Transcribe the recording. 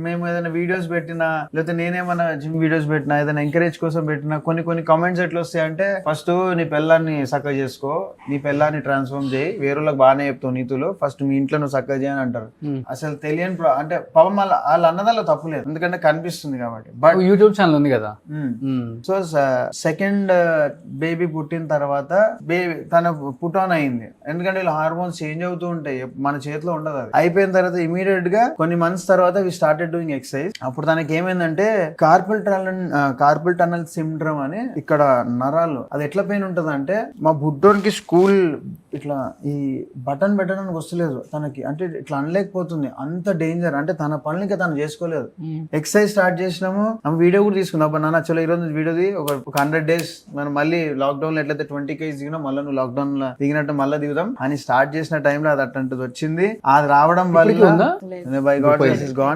మేము ఏదైనా వీడియోస్ పెట్టినా లేకపోతే నేనేమన్నా జిమ్ వీడియోస్ పెట్టినా ఏదైనా ఎంకరేజ్ కోసం పెట్టినా కొన్ని కామెంట్స్ ఎట్లా వస్తాయంటే ఫస్ట్ నీ పిల్లాన్ని సక్క చేసుకో, నీ పిల్లాన్ని ట్రాన్స్ఫార్మ్ చేయి, వేరేళ్ళకి బాగానే చెప్తావు నీతులు, ఫస్ట్ మీ ఇంట్లో నువ్వు సక్క చేయని అంటారు. అసలు తెలియని అంటే పాపం వాళ్ళ అన్నదాల్లో తప్పు లేదు, ఎందుకంటే కనిపిస్తుంది కాబట్టి. బట్ యూట్యూబ్ ఛానల్ ఉంది కదా. సో సెకండ్ బేబీ పుట్టిన తర్వాత తన పుట్ ఆన్ అయింది, ఎందుకంటే వీళ్ళు హార్మోన్స్ చేంజ్ అవుతూ ఉంటాయి, మన చేతిలో ఉండదు. అది అయిపోయిన తర్వాత ఇమీడియట్ గా కొన్ని మంత్స్ తర్వాత వి స్టార్టెడ్ డూయింగ్ ఎక్సర్సైజ్. అప్పుడు తనకి ఏమైందంటే కార్పల్ టనల్ సిండ్రోమ్ అని, ఇక్కడ నరాలు అది ఎట్లా పెయిన్ ఉంటది అంటే, మా బుడ్డోనికి స్కూల్ ఇట్లా ఈ బటన్ పెట్టడానికి వస్తలేదు తనకి, అంటే ఇట్లా అనలేకపోతుంది, అంత డేంజర్. అంటే తన పనులకి తను చేసుకోలేదు. ఎక్సర్సైజ్ స్టార్ట్ చేసినాము, వీడియో కూడా తీసుకున్నాం. అప్పుడు నాన్న చలో ఈరోజు వీడియోది ఒక 100 days మనం మళ్ళీ లాక్డౌన్ లో ఎట్లయితే 20 kg దిగినా మళ్ళీ నువ్వు లాక్డౌన్ లో దిగినట్టు మళ్ళీ దిగుదాం అని స్టార్ట్ చేసిన టైంలో అది అట్లాంటిది వచ్చింది. అది రావడం వల్ల బై గాడ్ ఇస్ గాన్.